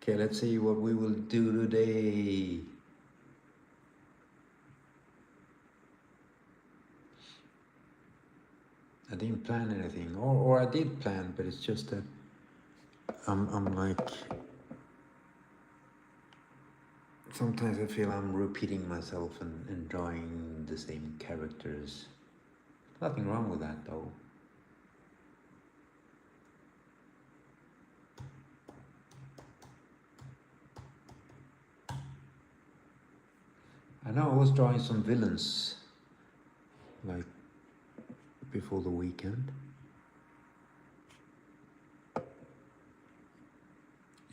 Okay, let's see what we will do today. I didn't plan anything, or I did plan, but it's just that I'm like, sometimes I feel I'm repeating myself and drawing the same characters. Nothing wrong with that though. I know I was drawing some villains, like before the weekend.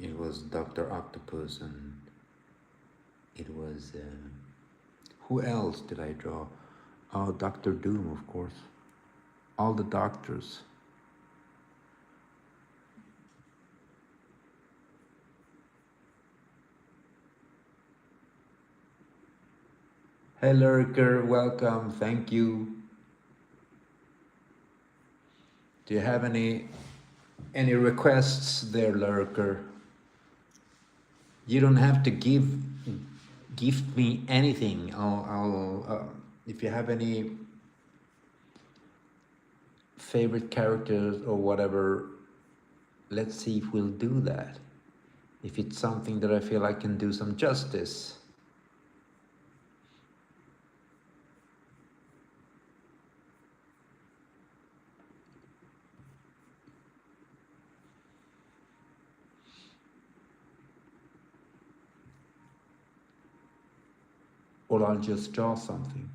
It was Dr. Octopus and it was, who else did I draw? Oh, Dr. Doom, of course. All the doctors. Hey Lurker, welcome, thank you. Do you have any requests there, Lurker? You don't have to give me anything. I'll if you have any favorite characters or whatever, let's see if we'll do that. If it's something that I feel I can do some justice. Or I'll just draw something.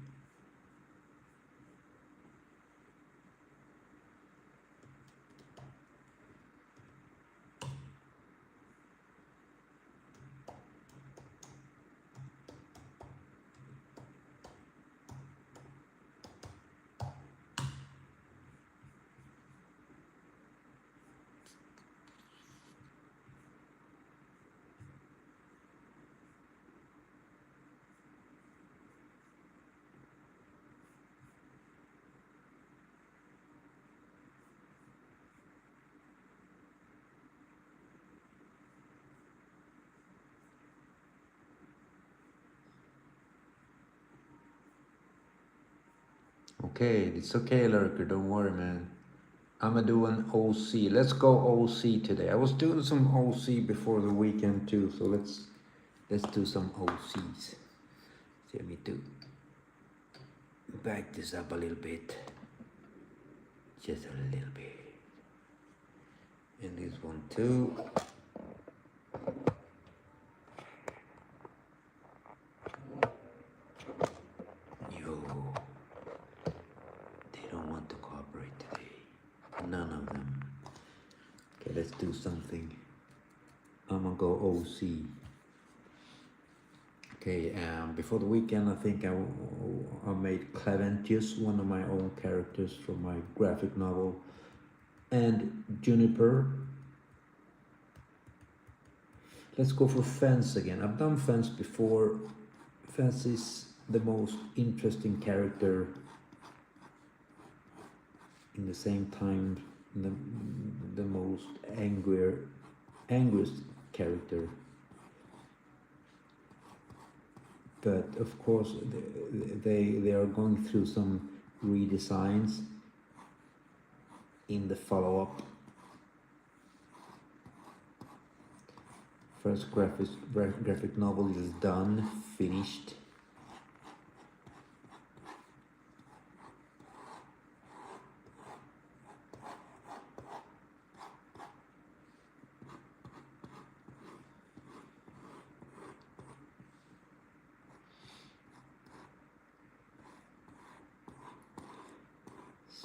Okay, it's okay, Lurker, don't worry, man. I'ma do an OC. Let's go OC today. I was doing some OC before the weekend too, so let's do some OCs. Let me do back this up a little bit. Just a little bit. And this one too. Yo, they don't want to cooperate today. None of them. Okay, let's do something. I'm gonna go OC. Okay, before the weekend, I think I made Claventius, one of my own characters from my graphic novel, and Juniper. Let's go for Fence again. I've done Fence before. Fence is the most interesting character, in the same time the most angriest character. But of course they are going through some redesigns in the follow-up. First graphic novel is done, finished.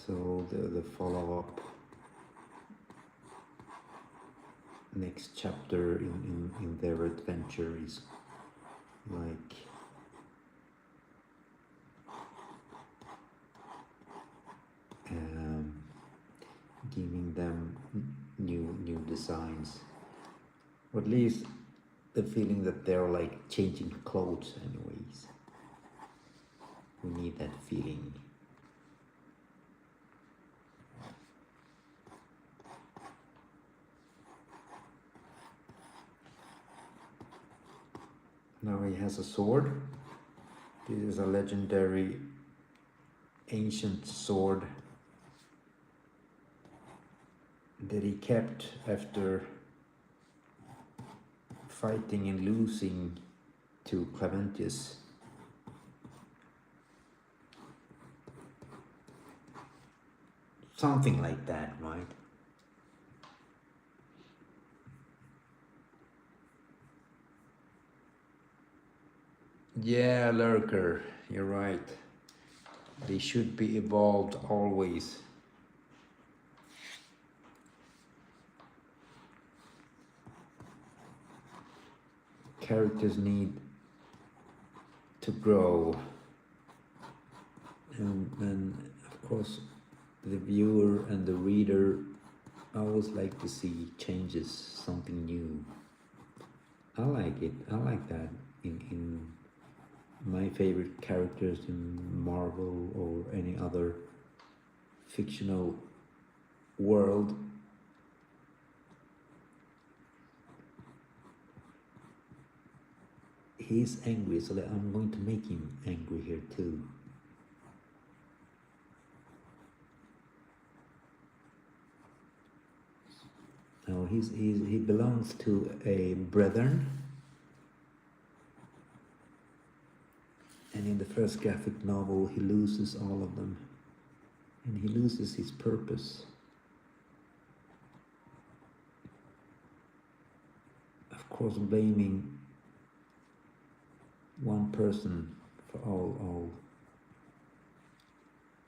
So the follow-up, next chapter in their adventure is like giving them new designs, or at least the feeling that they're like changing clothes anyways. We need that feeling. Now he has a sword. This is a legendary ancient sword that he kept after fighting and losing to Claventius. Something like that, right? Yeah, Lurker, you're right. They should be evolved always. Characters need to grow, and of course the viewer and the reader always like to see changes, something new. I like it. I like that in my favorite characters in Marvel or any other fictional world. He's angry, so I'm going to make him angry here too. Now he belongs to a brethren, and in the first graphic novel he loses all of them, and he loses his purpose. Of course, blaming one person for all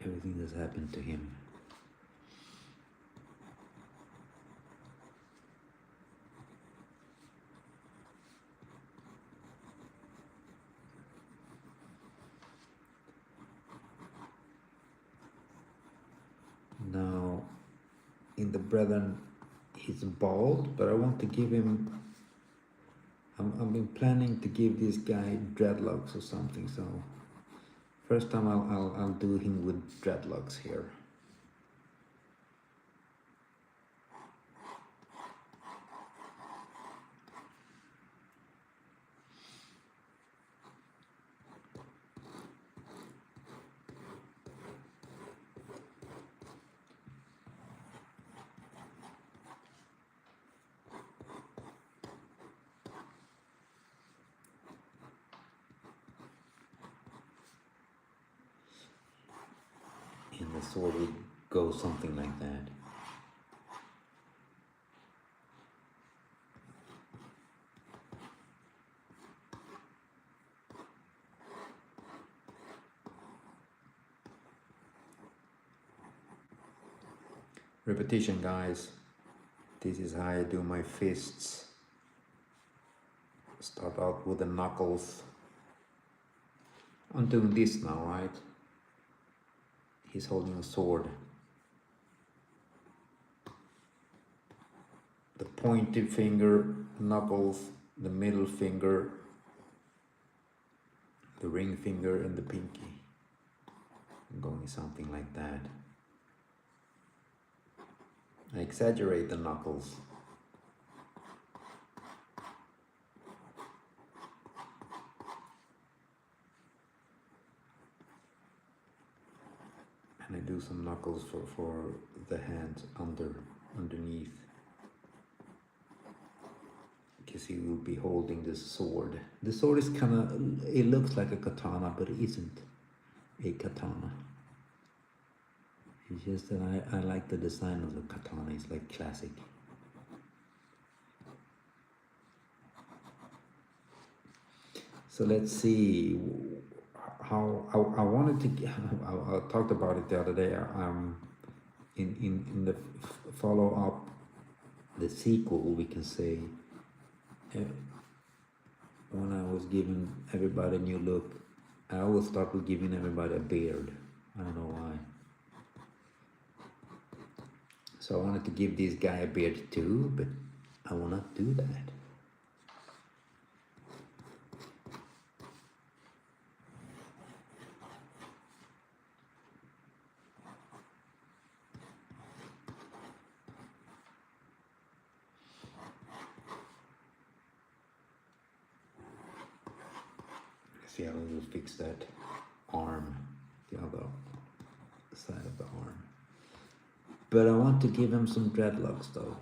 everything that's happened to him. Now, in the Brethren, he's bald, but I want to give him. I've been planning to give this guy dreadlocks or something. So, first time I'll do him with dreadlocks here. And the sword would go something like that. Repetition, guys. This is how I do my fists. Start out with the knuckles. I'm doing this now, right? He's holding a sword. The pointed finger, knuckles, the middle finger, the ring finger, and the pinky. I'm going something like that. I exaggerate the knuckles. And I do some knuckles for the hand underneath. Because he will be holding this sword. The sword is kind of, it looks like a katana, but it isn't a katana. It's just that I like the design of the katana. It's like classic. So let's see how I wanted to. I talked about it the other day. In the follow up, the sequel, we can say. When I was giving everybody a new look, I always start with giving everybody a beard. I don't know why. So I wanted to give this guy a beard too, but I will not do that. See, I will fix that arm, the other side of the arm. But I want to give him some dreadlocks though.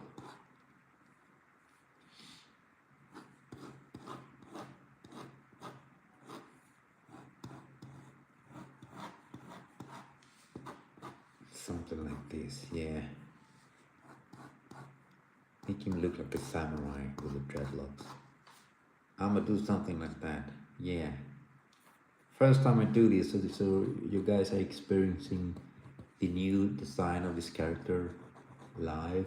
Something like this, yeah. Make him look like a samurai with the dreadlocks. I'm gonna do something like that, yeah. First time I do this, so you guys are experiencing the new design of this character live.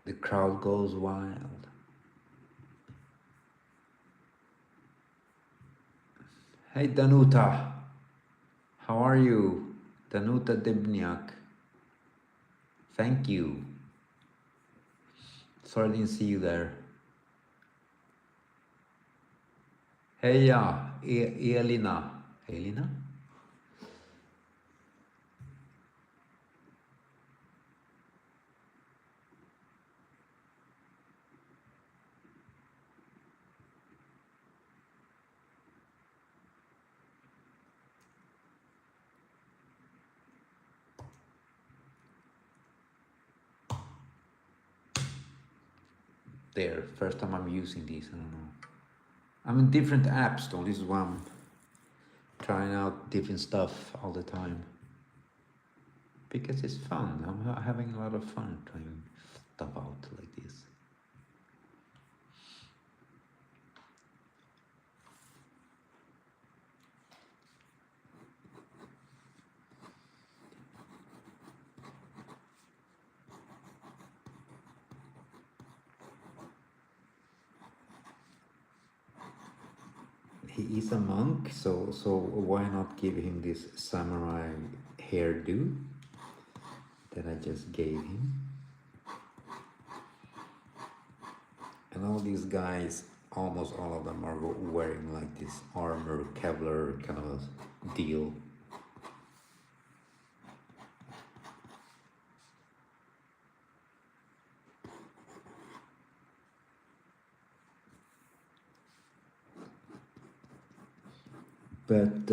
The crowd goes wild. Hey Danuta, how are you? Danuta Debniak. Thank you. Sorry I didn't see you there. Hey Elina. Elina? There, first time I'm using these, I don't know. I'm in different apps though, this is why I'm trying out different stuff all the time. Because it's fun, I'm having a lot of fun trying stuff out like this. He is a monk, so why not give him this samurai hairdo that I just gave him? And all these guys, almost all of them are wearing like this armor, Kevlar kind of a deal. But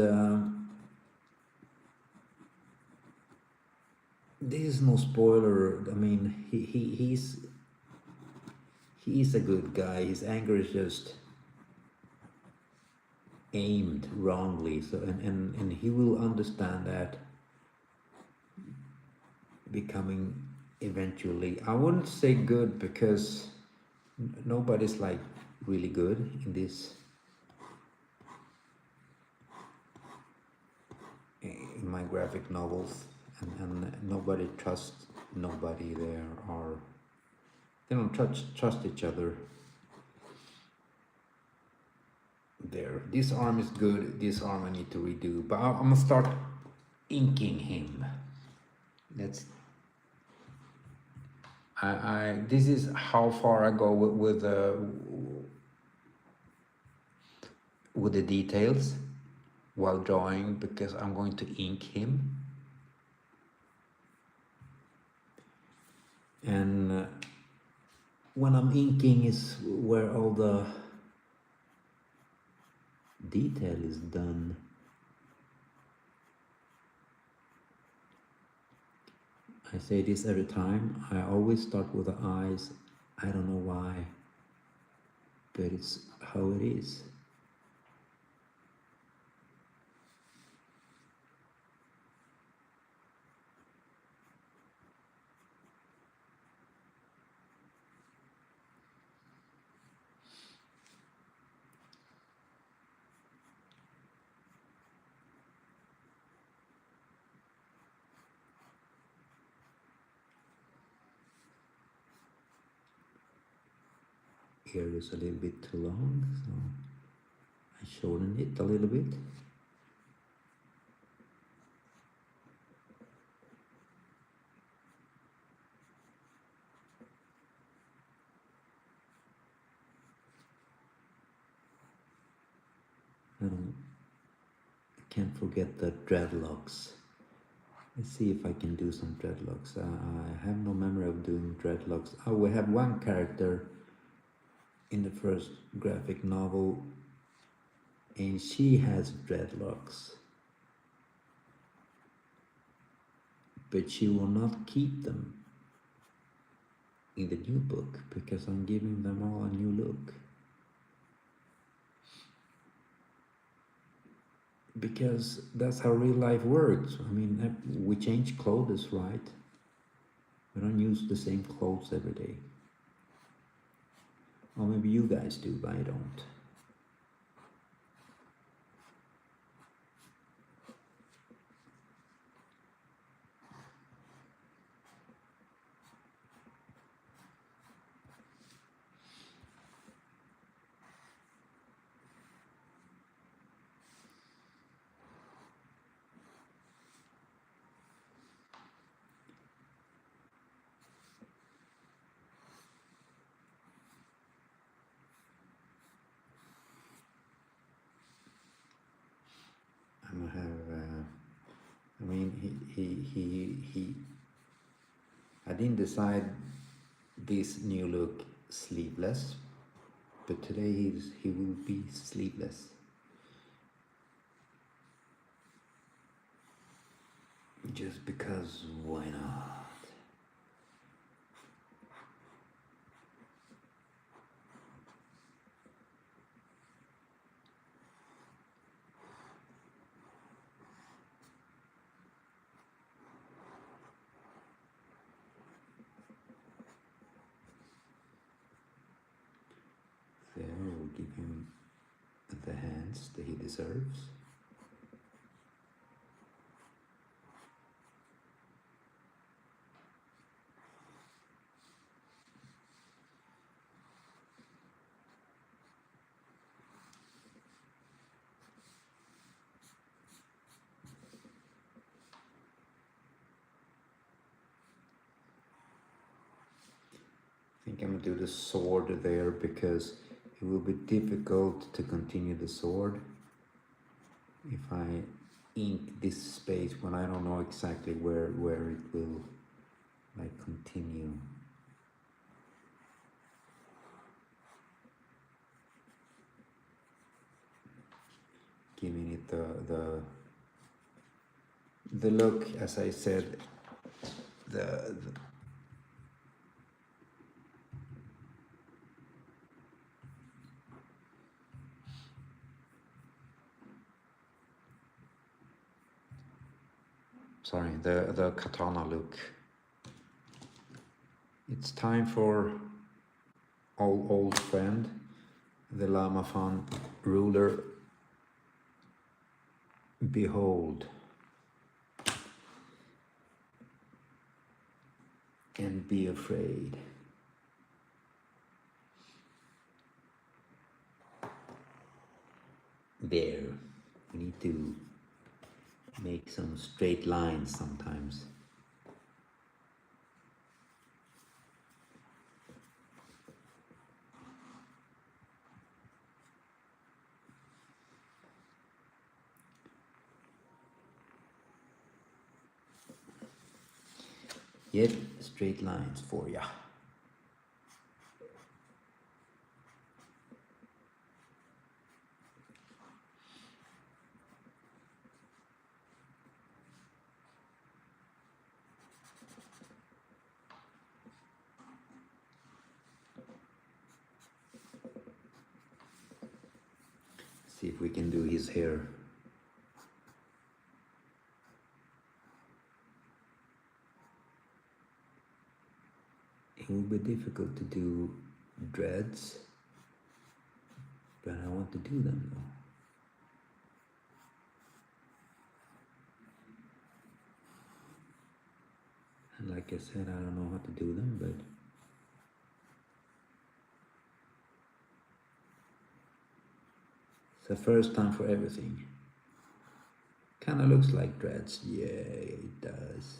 this is no spoiler. I mean, he's a good guy. His anger is just aimed wrongly. So and he will understand that becoming eventually. I wouldn't say good because nobody's like really good in this. In my graphic novels, and nobody trusts nobody. They don't trust each other. There, this arm is good. This arm I need to redo, but I'm gonna start inking him. Let's. This is how far I go with the details while drawing, because I'm going to ink him. And when I'm inking is where all the detail is done. I say this every time. I always start with the eyes. I don't know why, but it's how it is. Here is a little bit too long, so I shorten it a little bit. I can't forget the dreadlocks. Let's see if I can do some dreadlocks. I have no memory of doing dreadlocks. Oh, we have one character in the first graphic novel and she has dreadlocks, but she will not keep them in the new book because I'm giving them all a new look. Because that's how real life works. I mean, we change clothes, right? We don't use the same clothes every day. Or maybe you guys do, but I don't. I'm gonna have. I mean, he. I didn't decide this new look sleeveless, but today he will be sleeveless. Just because, why not? There, we'll give him the hands that he deserves. I think I'm gonna do the sword there because it will be difficult to continue the sword if I ink this space when I don't know exactly where it will like continue. Giving it the look, as I said, the sorry, the katana look. It's time for old friend, the Lama Fan ruler. Behold and be afraid. There, we need to make some straight lines sometimes. Yep, straight lines for ya. See if we can do his hair. It will be difficult to do dreads, but I want to do them though. And like I said, I don't know how to do them, but it's the first time for everything. Kinda looks like dreads. Yeah, it does.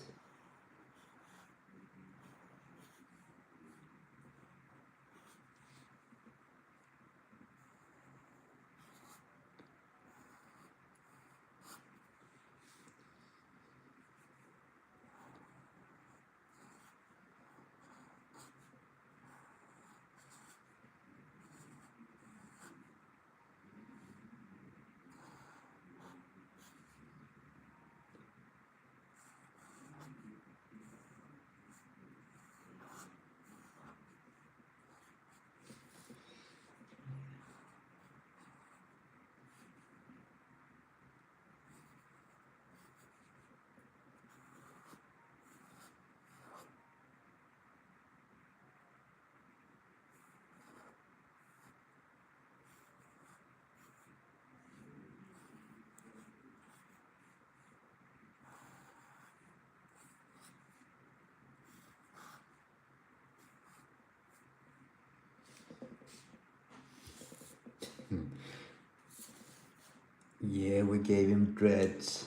Yeah, we gave him dreads.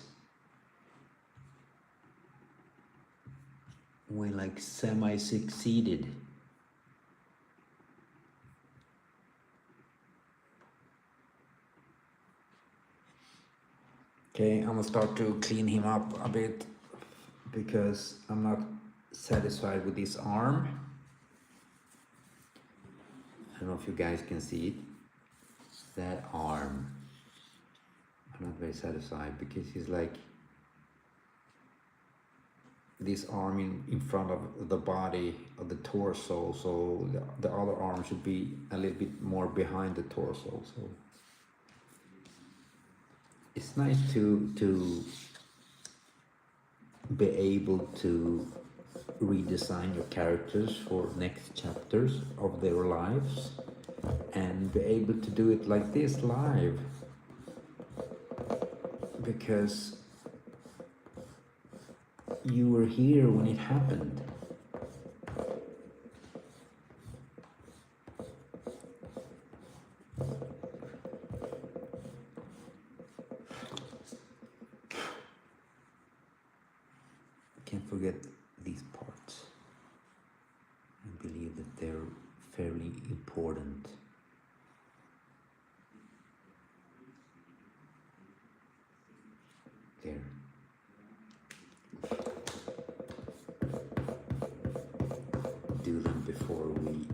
We like semi-succeeded. Okay, I'm gonna start to clean him up a bit because I'm not satisfied with this arm. I don't know if you guys can see it. That arm. I'm not very satisfied because he's like this arm in front of the body of the torso, so the other arm should be a little bit more behind the torso. So it's nice to be able to redesign your characters for next chapters of their lives and be able to do it like this live, because you were here when it happened. Can't forget these parts. I believe that they're fairly important. There. Do them before we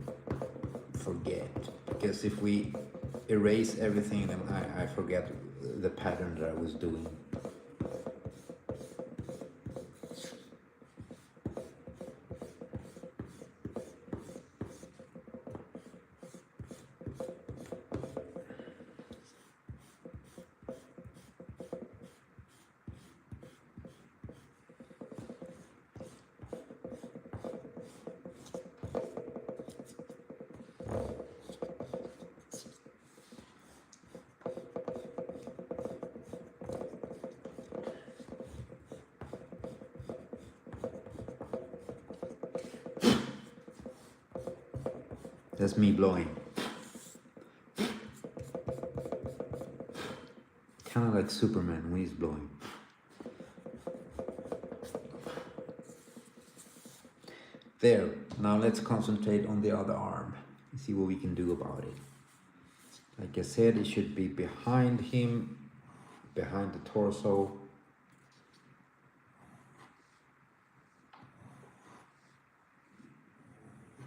forget, because if we erase everything, then I forget the pattern that I was doing. That's me blowing. Kind of like Superman when he's blowing. There, now let's concentrate on the other arm and see what we can do about it. Like I said, it should be behind him, behind the torso.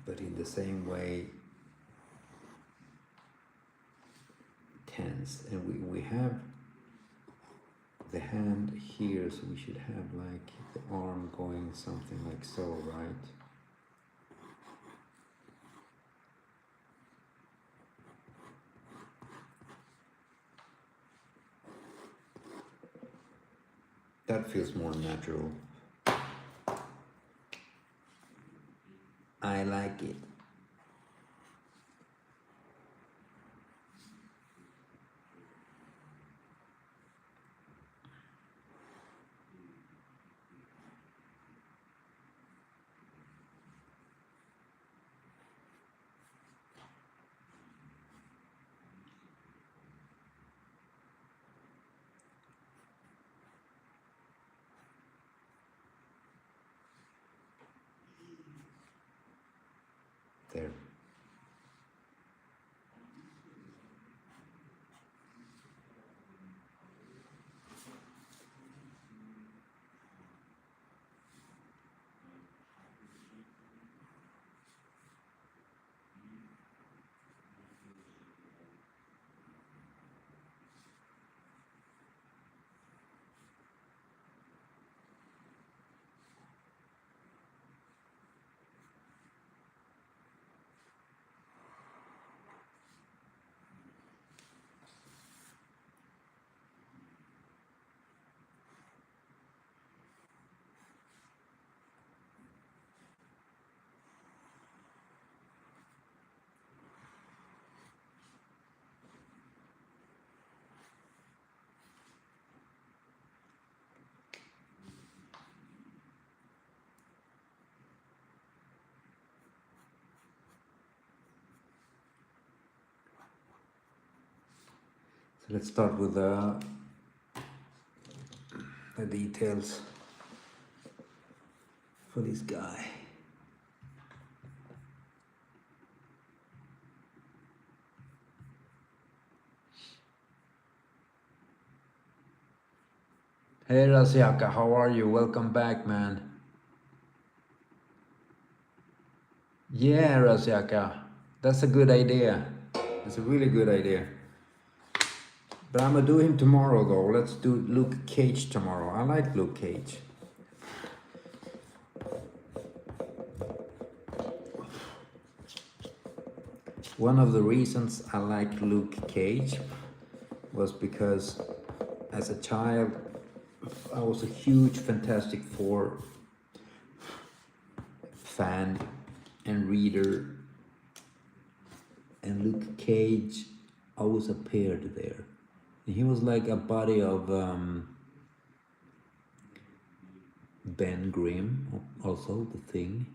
But in the same way, tense. And we have the hand here, so we should have like the arm going something like so, right? That feels more natural. I like it. There. So let's start with the the details for this guy. Hey Rasiaka, how are you? Welcome back, man. Yeah, Rasiaka, that's a good idea. It's a really good idea. But I'm gonna do him tomorrow though. Let's do Luke Cage tomorrow. I like Luke Cage. One of the reasons I like Luke Cage was because as a child I was a huge Fantastic Four fan and reader, and Luke Cage always appeared there. And he was like a buddy of Ben Grimm, also The Thing.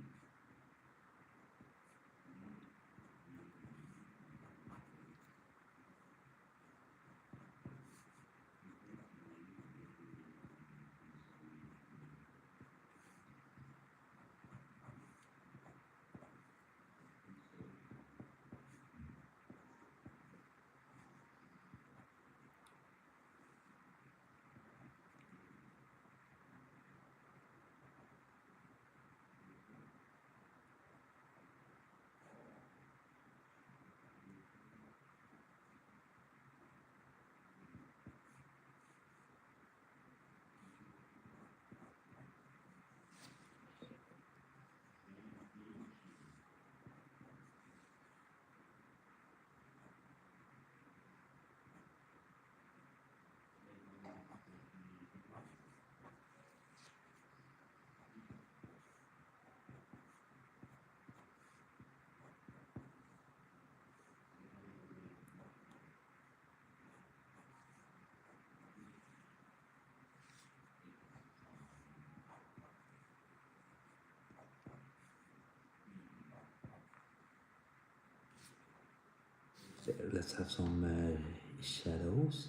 So let's have some shadows.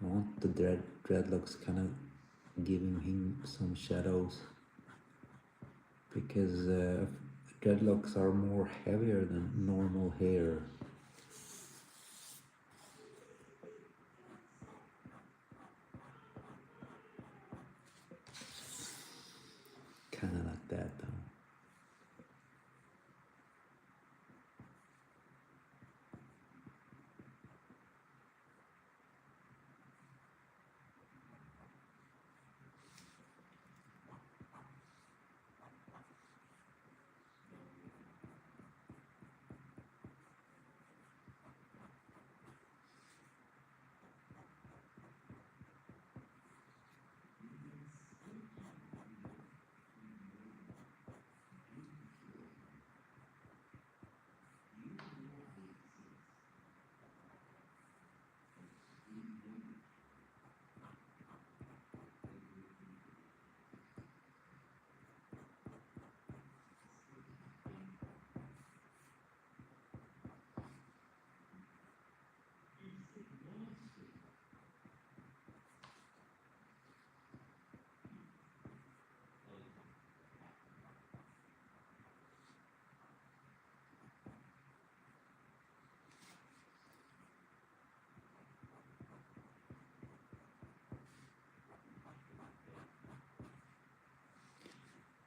I want the dreadlocks kind of giving him some shadows, because dreadlocks are more heavier than normal hair. Kind of like that though.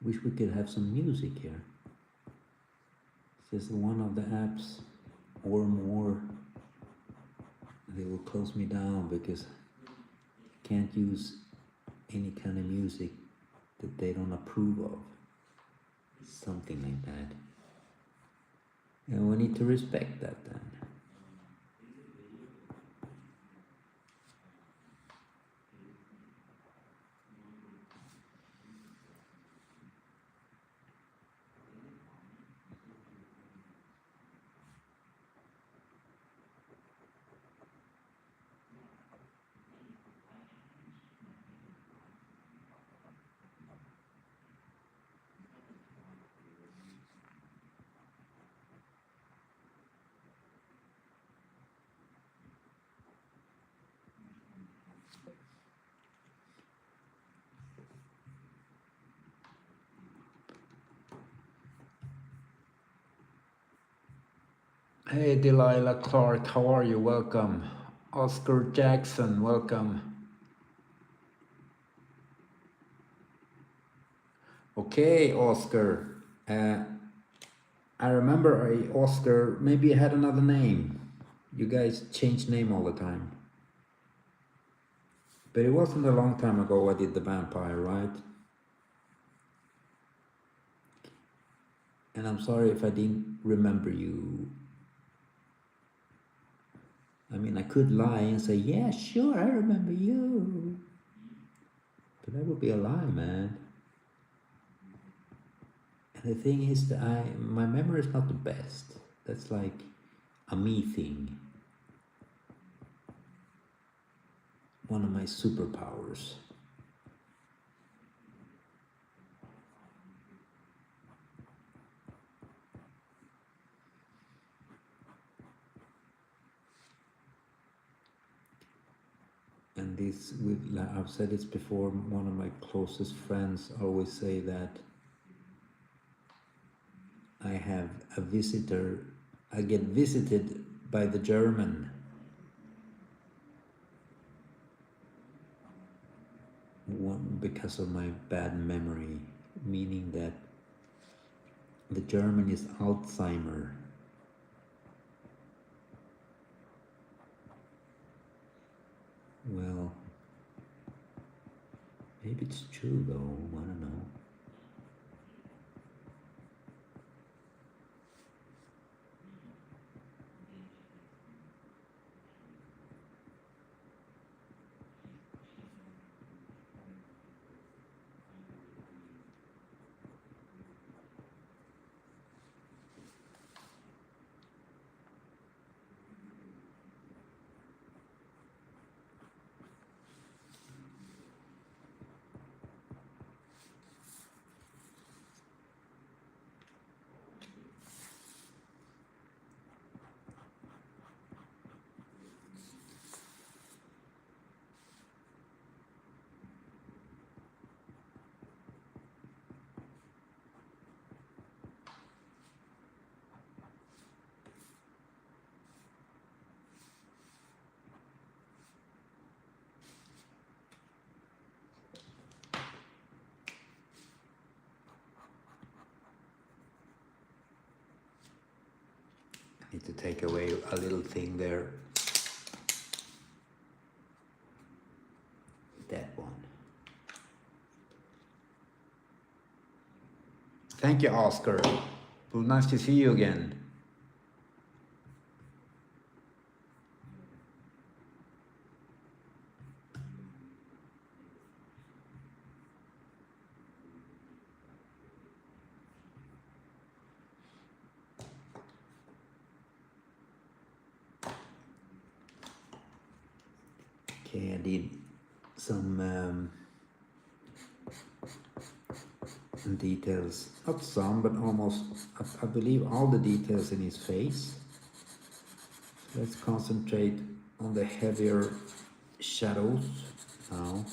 Wish we could have some music here. It's just one of the apps or more, they will close me down because I can't use any kind of music that they don't approve of. Something like that. And we need to respect that then. Hey Delilah Clark, how are you? Welcome. Oscar Jackson, welcome. Okay, Oscar. I remember Oscar maybe had another name. You guys change name all the time. But it wasn't a long time ago I did the vampire, right? And I'm sorry if I didn't remember you. I mean, I could lie and say, yeah, sure, I remember you. But that would be a lie, man. And the thing is that my memory is not the best. That's like a me thing. One of my superpowers. And this, I've said this before, one of my closest friends always say that I have a visitor, I get visited by the German. Because of my bad memory, meaning that the German is Alzheimer. Well, maybe it's true though, I don't know. Need to take away a little thing there. That one. Thank you, Oscar. Well, nice to see you again. Okay, I did some details, not some, but almost, I believe all the details in his face. Let's concentrate on the heavier shadows now.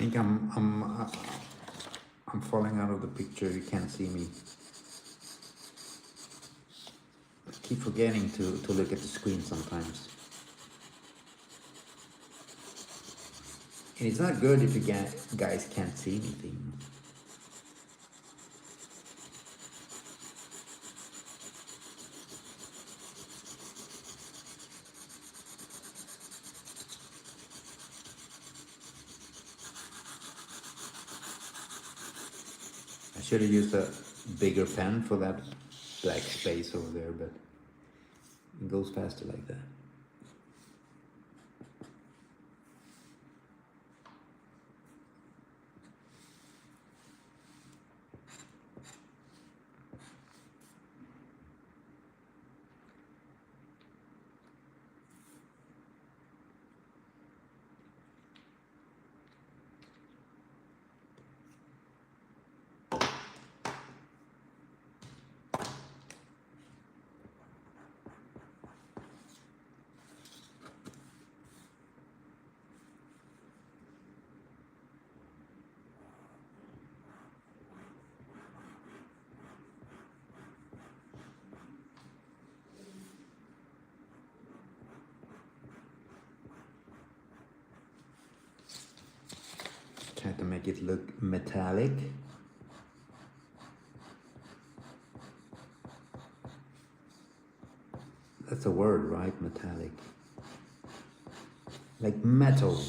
think I'm falling out of the picture. You can't see me. I keep forgetting to look at the screen sometimes. And it's not good if you guys can't see anything. I should have used a bigger pen for that black space over there, but it goes faster like that. Try to make it look metallic. That's a word, right? Metallic. Like metal.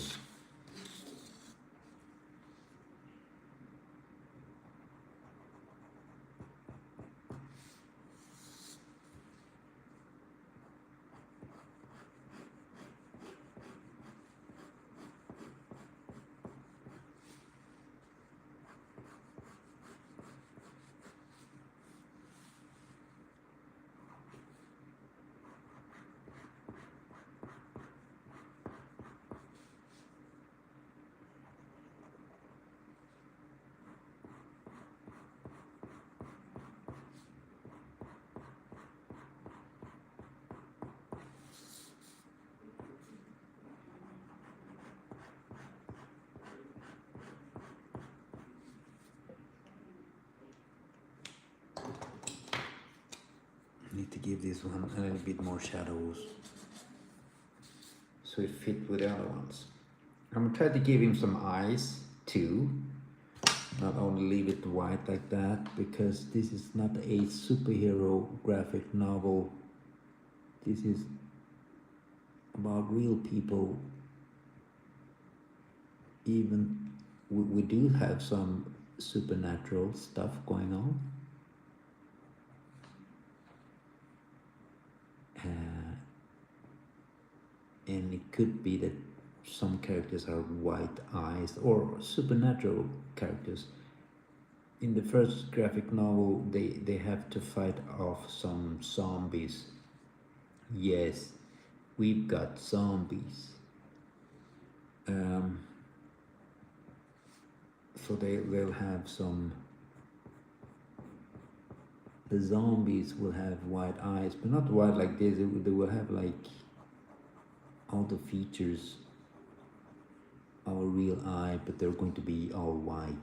Need to give this one a little bit more shadows so it fit with the other ones. I'm gonna try to give him some eyes too, not only leave it white like that, because this is not a superhero graphic novel. This is about real people. Even we do have some supernatural stuff going on. And it could be that some characters are white eyes or supernatural characters. In the first graphic novel, they have to fight off some zombies. Yes, we've got zombies. So they'll have some. The zombies will have white eyes, but not white like this. They will have like all the features of a real eye, but they're going to be all white.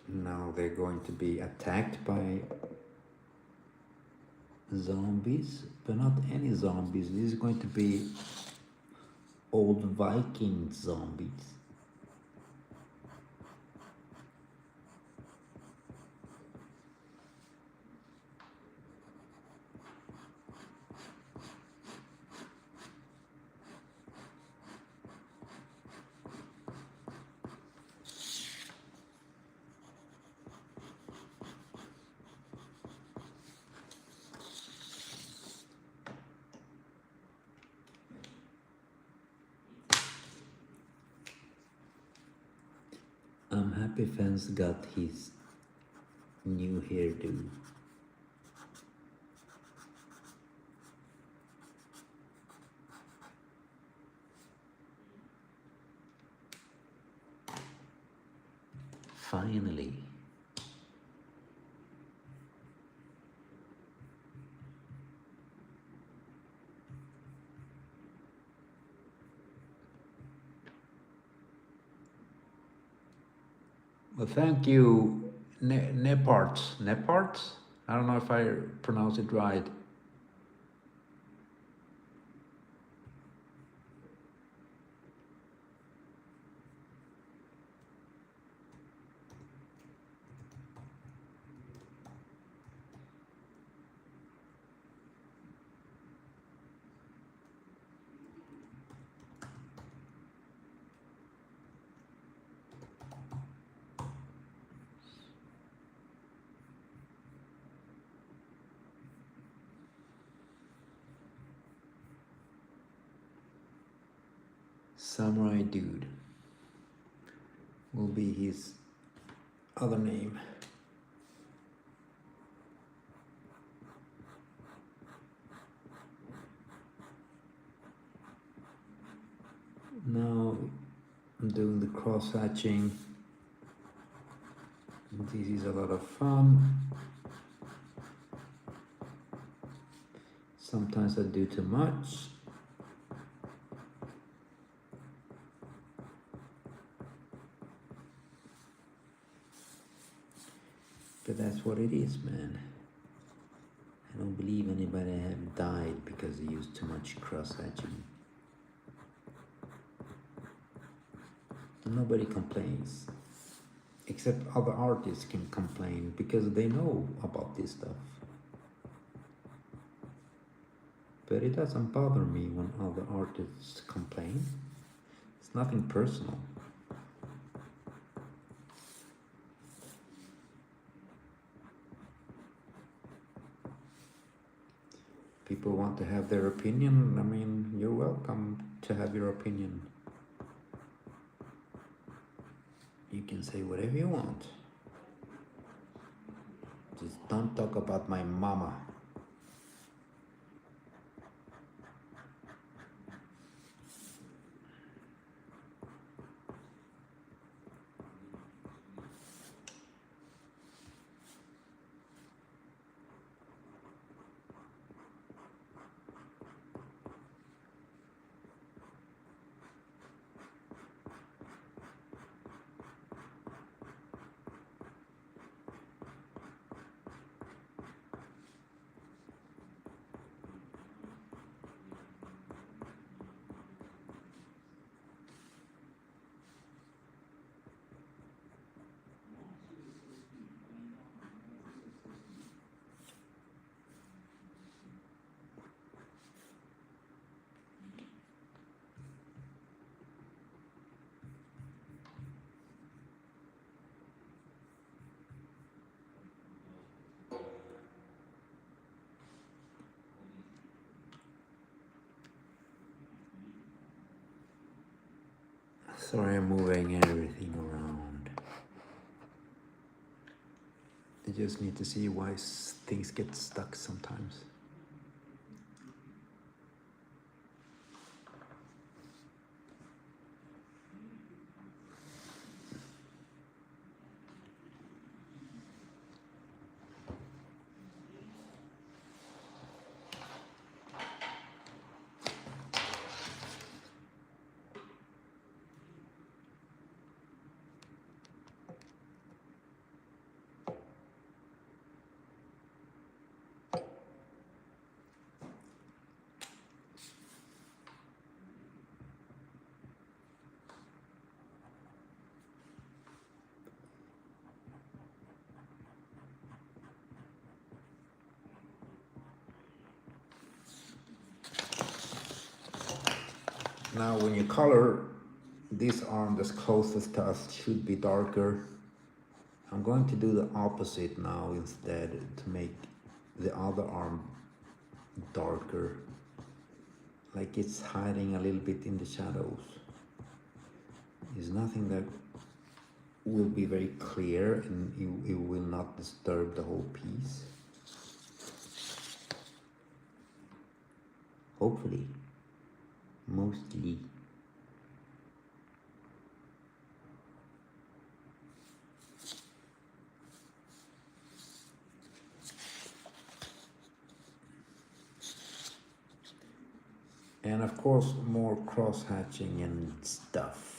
Now they're going to be attacked by zombies, but not any zombies. This is going to be old Viking zombies. I'm happy Fence got his new hairdo. Finally. Well, thank you, Neparts. Neparts? I don't know if I pronounce it right. Samurai Dude will be his other name. Now I'm doing the cross hatching. This is a lot of fun. Sometimes I do too much. But that's what it is, man. I don't believe anybody have died because they used too much cross hatching. Nobody complains. Except other artists can complain because they know about this stuff. But it doesn't bother me when other artists complain. It's nothing personal. People want to have their opinion. I mean, you're welcome to have your opinion. You can say whatever you want. Just don't talk about my mama. Sorry, I'm moving everything around. I just need to see why things get stuck sometimes. Now when you color this arm that's closest to us should be darker. I'm going to do the opposite now instead to make the other arm darker, like it's hiding a little bit in the shadows. There's nothing that will be very clear and it will not disturb the whole piece. Hopefully. Mostly. And of course more cross hatching and stuff.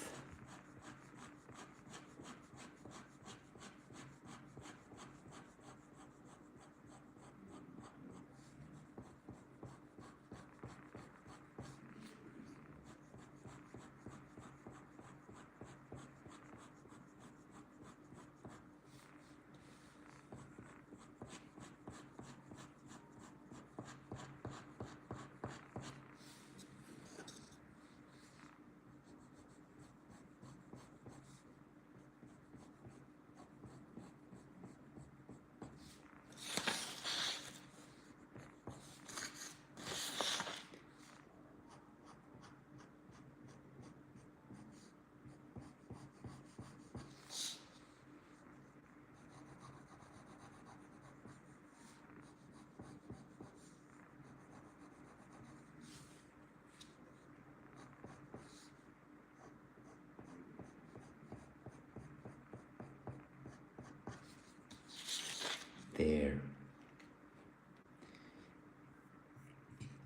There.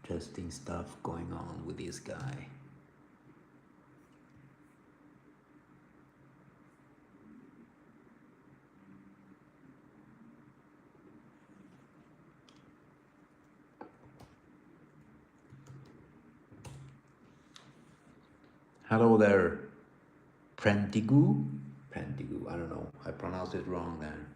Interesting stuff going on with this guy. Hello there, Prentigu? Prentigu, I don't know. I pronounced it wrong there.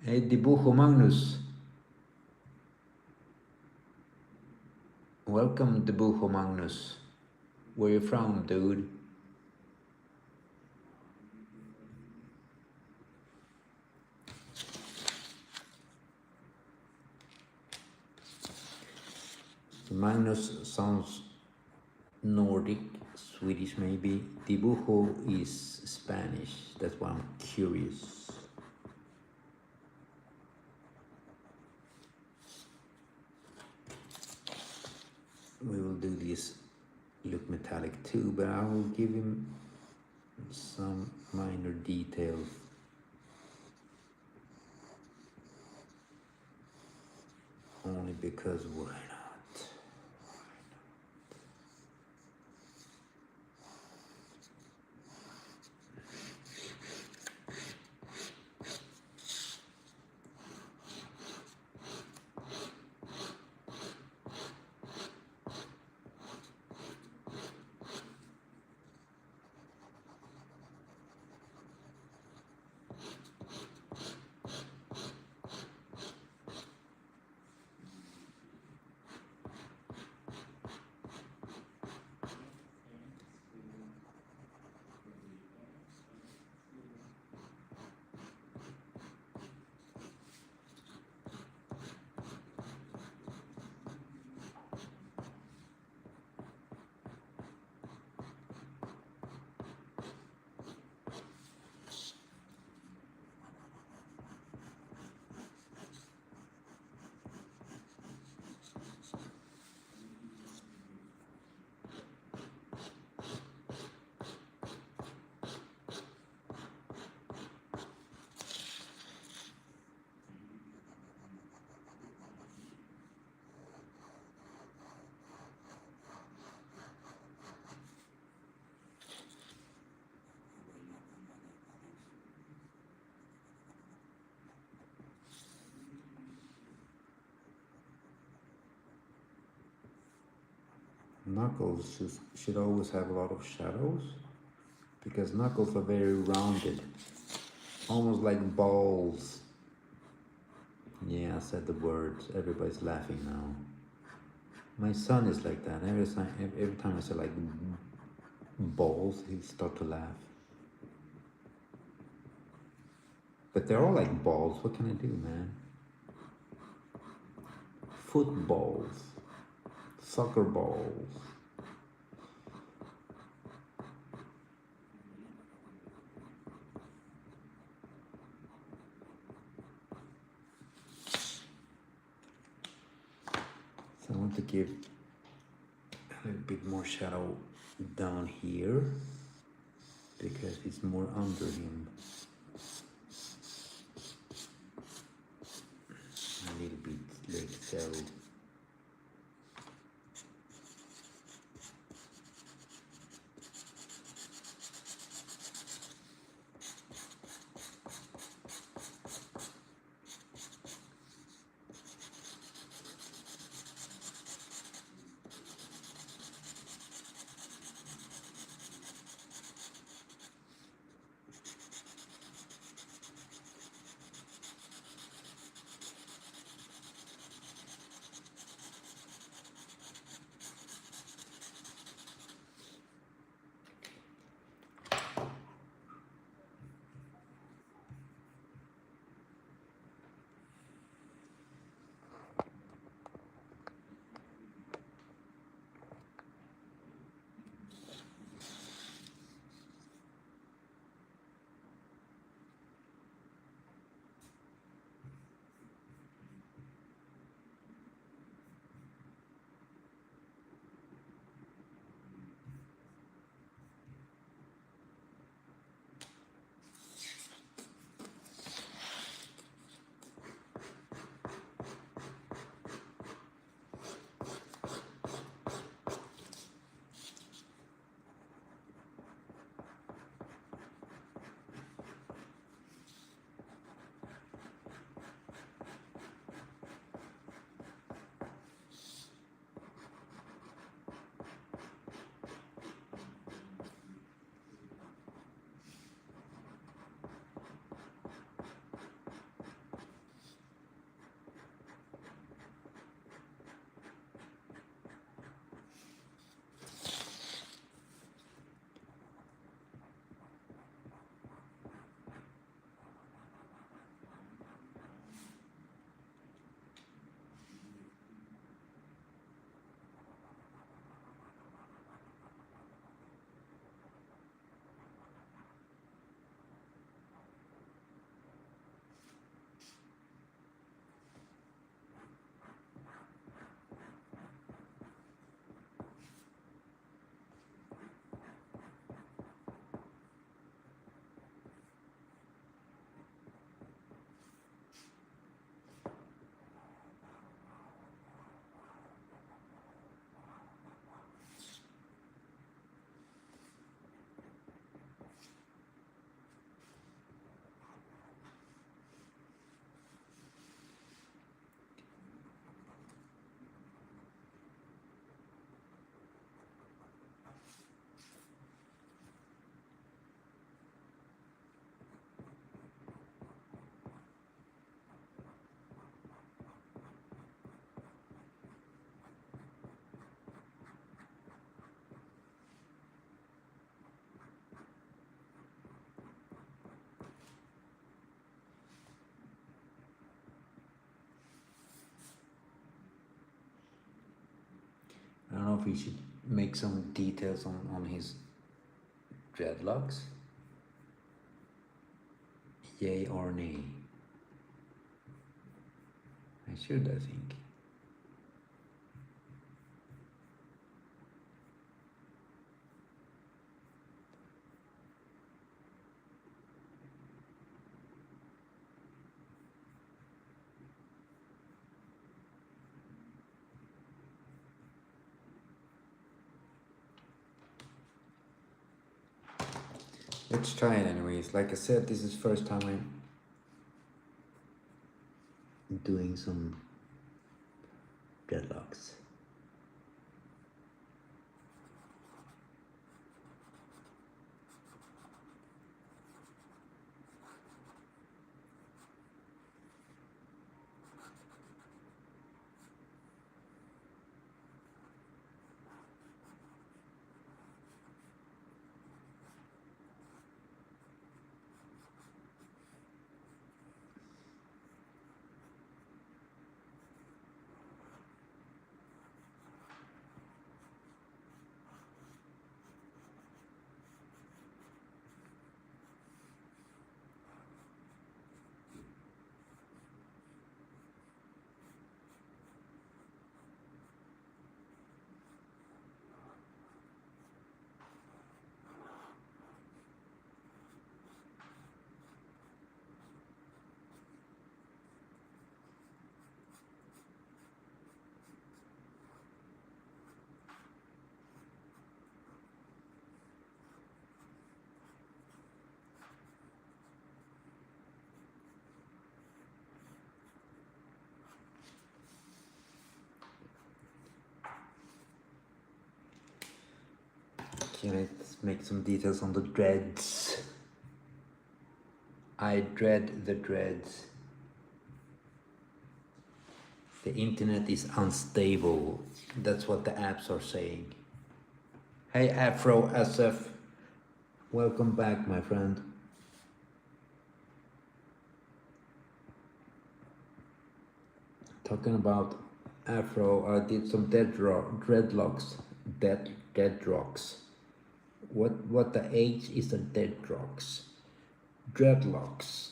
Hey, Dibujo Magnus. Welcome, Dibujo Magnus. Where you from, dude? Magnus sounds Nordic, Swedish maybe. Dibujo is Spanish. That's why I'm curious. We will do this look metallic too, but I will give him some minor details. Only because why not? Knuckles should always have a lot of shadows because knuckles are very rounded, almost like balls. Yeah, I said the word. Everybody's laughing now. My son is like that. Every time I say like balls, he start to laugh. But they're all like balls. What can I do, man? Footballs, soccer balls. So I want to give a little bit more shadow down here. because it's more under him a little bit like so. I don't know if we should make some details on his dreadlocks. Yay or nay? I should, I think. Let's try it anyways. Like I said, this is first time I'm doing some dreadlocks. Okay, let's make some details on the dreads. I dread the dreads. The internet is unstable. That's what the apps are saying. Hey Afro SF, welcome back, my friend. Talking about Afro, I did some dreadlocks. Deadrocks. What the H is the deadrocks? Dreadlocks.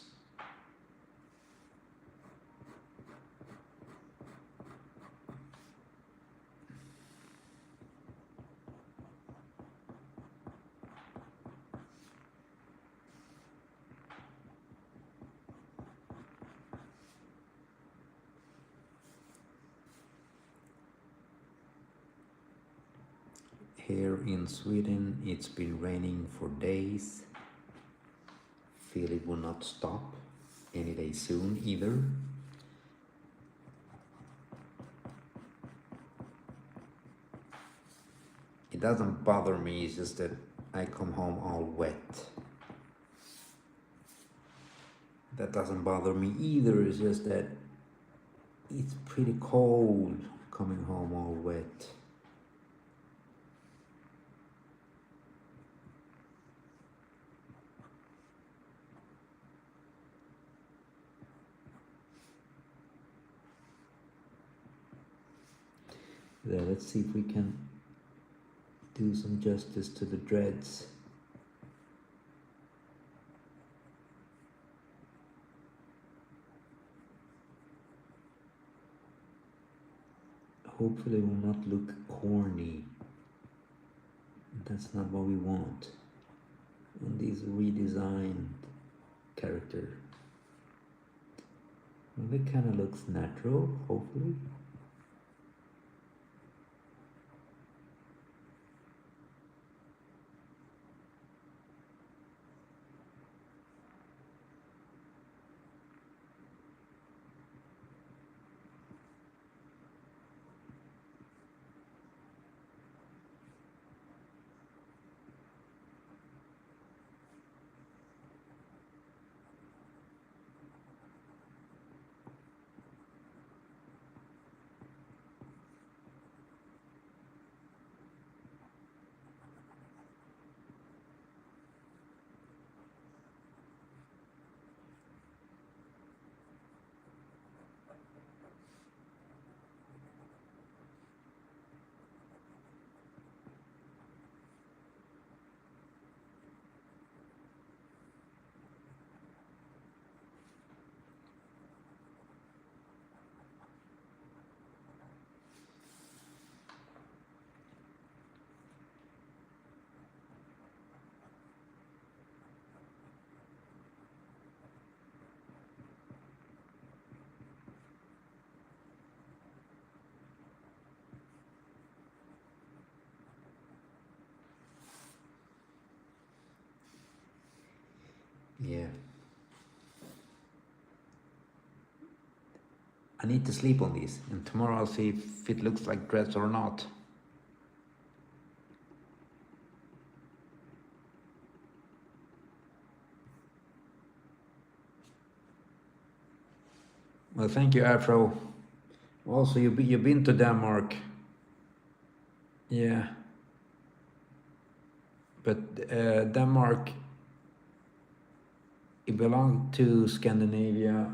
Here in Sweden, it's been raining for days. Feel it will not stop any day soon either. It doesn't bother me, it's just that I come home all wet. That doesn't bother me either, it's just that it's pretty cold coming home all wet. There, let's see if we can do some justice to the dreads. Hopefully it will not look corny. That's not what we want on these redesigned character. Well, it kind of looks natural, hopefully. Yeah. I need to sleep on these, and tomorrow I'll see if it looks like dreads or not. Well, thank you, Afro. Also, you've been to Denmark. Yeah. But Denmark, it belonged to Scandinavia,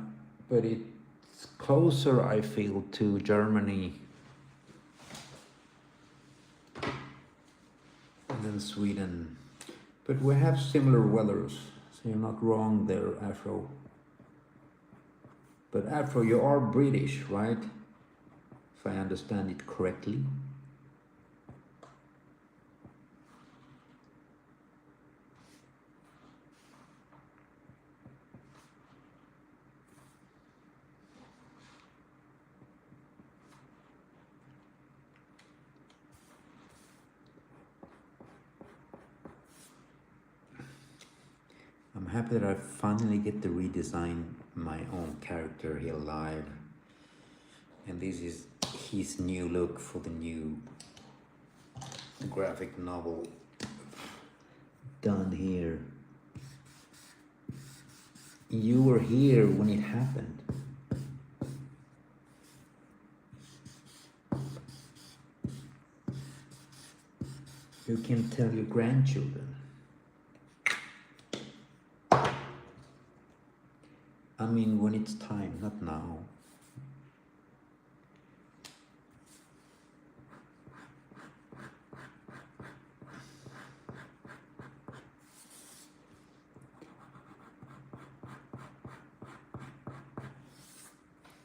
but it's closer, I feel, to Germany than Sweden. But we have similar weathers, so you're not wrong there, Afro. But Afro, you are British, right? If I understand it correctly. I'm happy that I finally get to redesign my own character here live. And this is his new look for the new graphic novel done here? You were here when it happened. You can tell your grandchildren. I mean, when it's time, not now.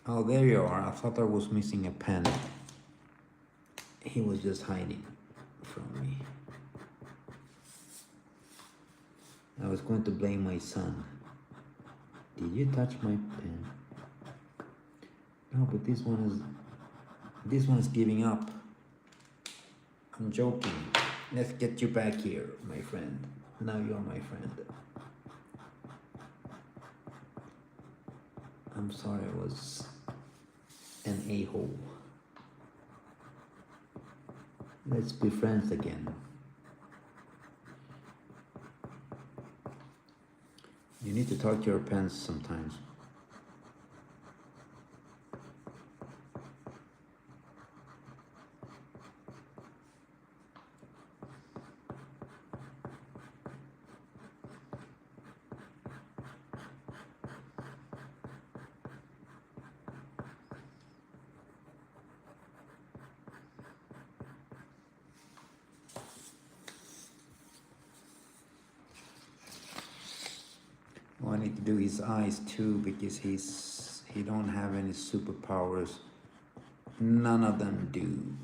Oh, there you are. I thought I was missing a pen. He was just hiding from me. I was going to blame my son. Did you touch my pen? No, but this one is giving up. I'm joking. Let's get you back here, my friend. Now you're my friend. I'm sorry I was an a-hole. Let's be friends again. You need to talk to your pens sometimes. I need to do his eyes too because he don't have any superpowers. None of them do.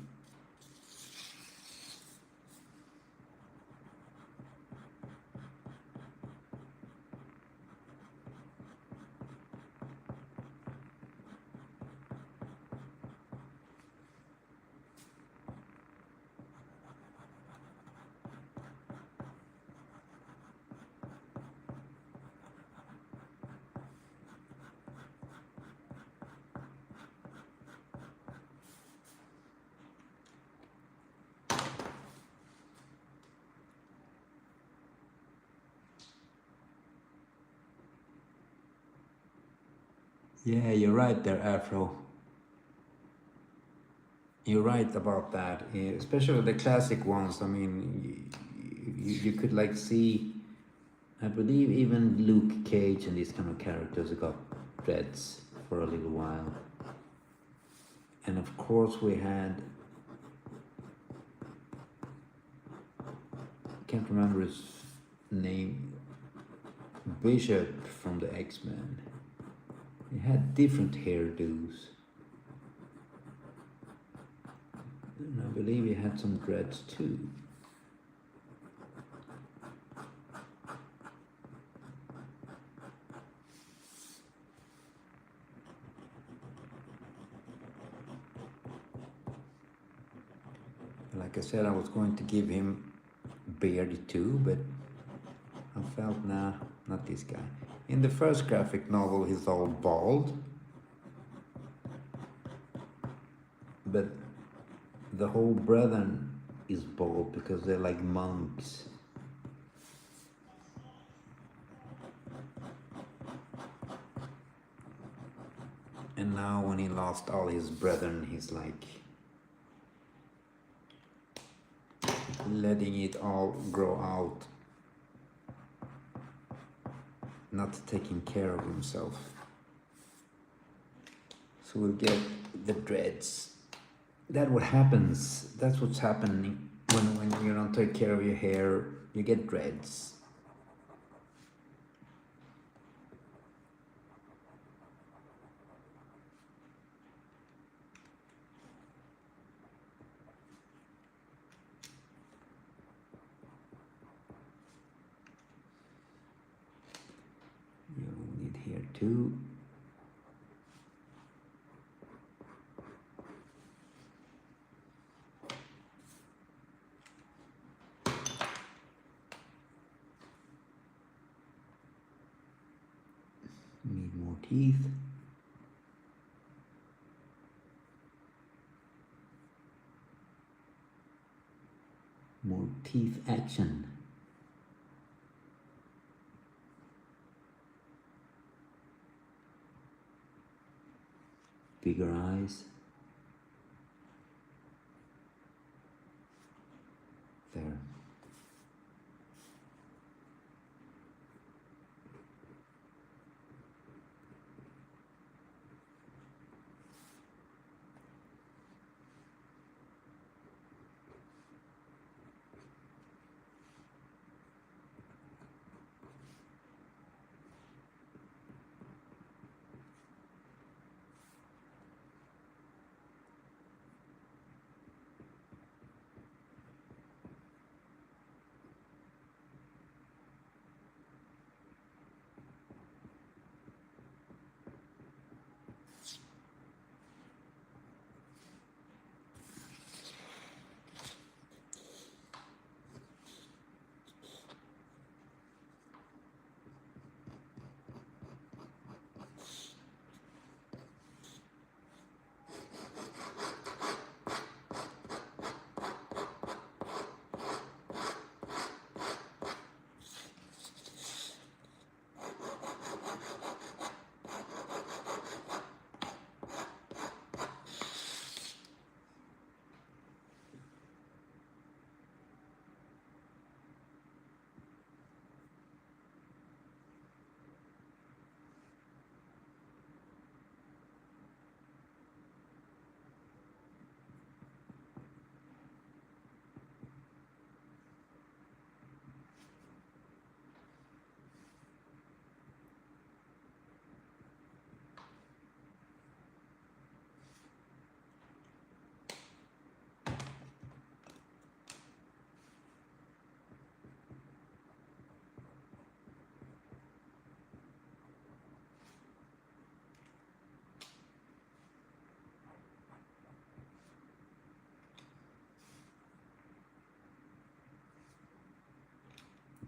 Yeah, you're right there, Afro. You're right about that, especially the classic ones. I mean, you could like see, I believe even Luke Cage and these kind of characters got dreads for a little while. And of course we had, I can't remember his name, Bishop from the X-Men. He had different hairdos. And I believe he had some dreads too. Like I said, I was going to give him beard too, but I felt, nah, not this guy. In the first graphic novel, he's all bald. But the whole brethren is bald because they're like monks. And now when he lost all his brethren, he's like letting it all grow out, not taking care of himself. So we'll get the dreads. That's what happens. That's what's happening when you don't take care of your hair. You get dreads. You need here too. Need more teeth. More teeth action. bigger eyes. There.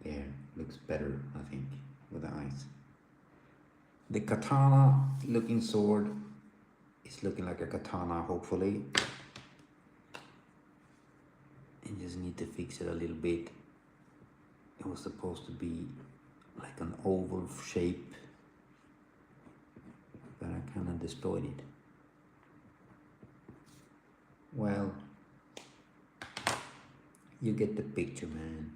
There, looks better, I think, with the eyes. The katana looking sword is looking like a katana, hopefully. I just need to fix it a little bit. It was supposed to be like an oval shape, but I kind of destroyed it. Well, you get the picture, man.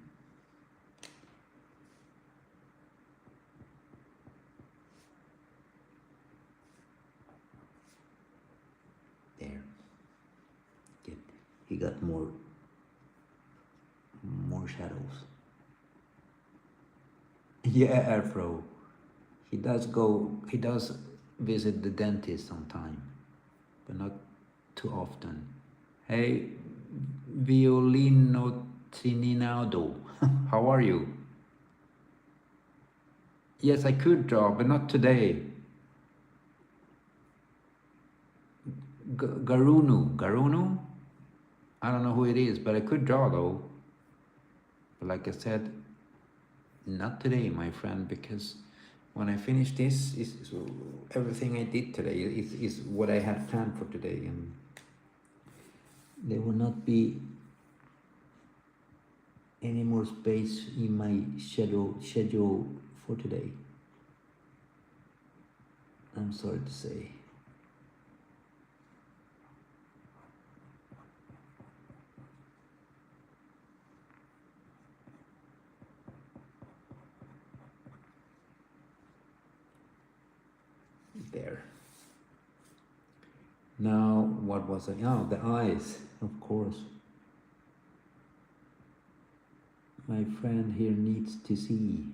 There. He got more shadows. Yeah, Afro. He does visit the dentist sometime, but not too often. Hey, Violino Tininado, how are you? Yes, I could draw, but not today. Garunu? I don't know who it is, but I could draw though. But like I said, not today, my friend, because when I finish this, is everything I did today is what I had planned for today, and there will not be any more space in my schedule for today. I'm sorry to say. There. Now, what was I? Oh, the eyes, of course. My friend here needs to see.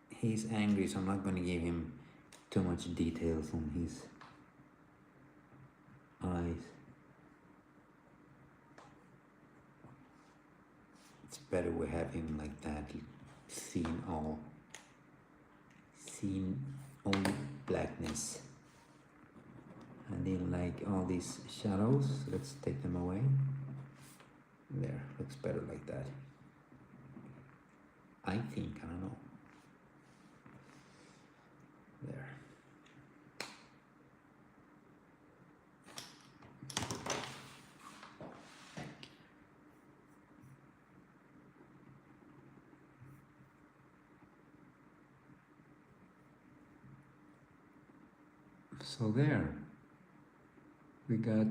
He's angry, so I'm not going to give him too much details on his eyes. It's better we have him like that, seen all blackness. I didn't like all these shadows. Let's take them away. There, looks better like that. I think, I don't know. There. So there, we got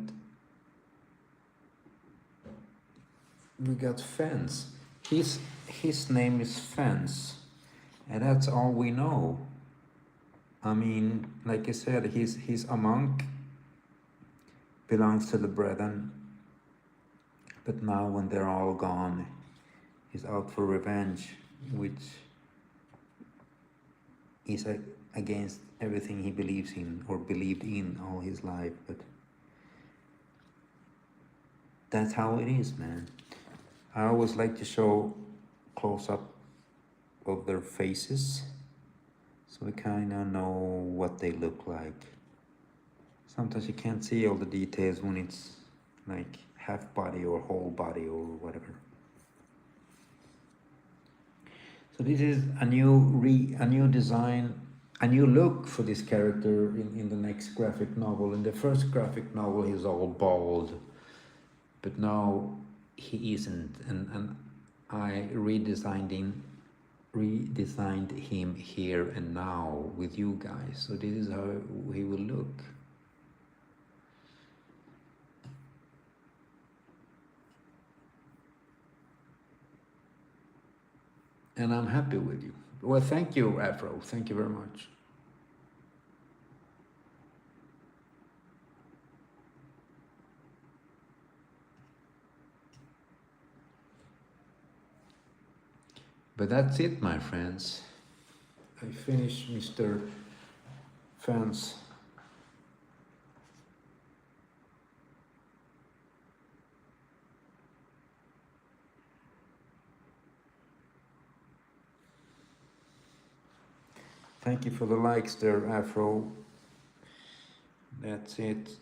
Fence. His name is Fence, and that's all we know. I mean, like I said, he's a monk, belongs to the Brethren, but now when they're all gone, he's out for revenge, which is against everything he believes in or believed in all his life. But that's how it is, man. I always like to show close up of their faces, so we kind of know what they look like. Sometimes you can't see all the details when it's like half body or whole body or whatever. So this is a new design, a new look for this character in the next graphic novel. In the first graphic novel, he's all bald, but now he isn't, and I redesigned him here and now with you guys. So this is how he will look. And I'm happy with you. Well, thank you, Afro. Thank you very much. But that's it, my friends. I finished Mr. Fence. Thank you for the likes there, Afro. That's it.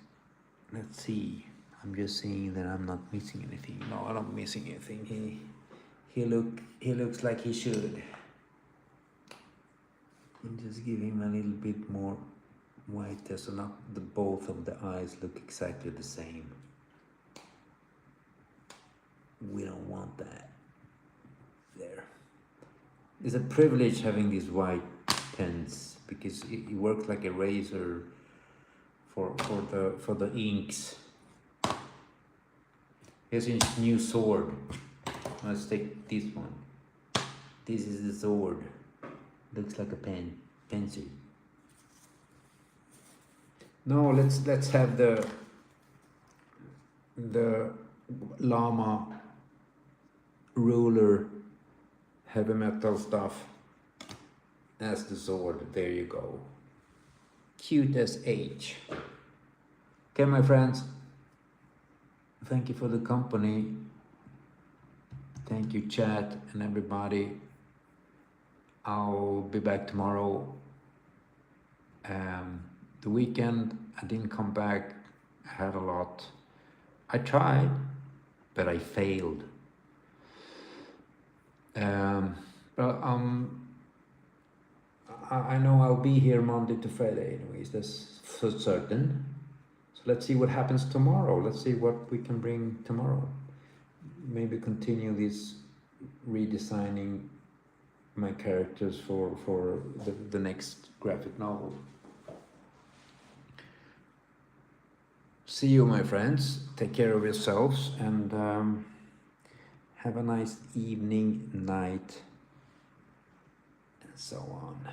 Let's see. I'm just seeing that I'm not missing anything. No, I'm not missing anything. He looks like he should. And just give him a little bit more white there, so not both of the eyes look exactly the same. We don't want that. There. It's a privilege having these white pens because it works like a razor for the inks. Here's a new sword. Let's take this one. This is the sword. Looks like a pencil. No, let's have the llama ruler heavy metal stuff as the sword. There you go. Cute as H. Okay, my friends. Thank you for the company. Thank you, chat and everybody. I'll be back tomorrow. The weekend I didn't come back. I had a lot. I tried, but I failed. But I know I'll be here Monday to Friday anyways, that's for certain. So let's see what happens tomorrow. Let's see what we can bring tomorrow. Maybe continue this redesigning my characters for the next graphic novel. See you, my friends. Take care of yourselves and have a nice evening, night, and so on.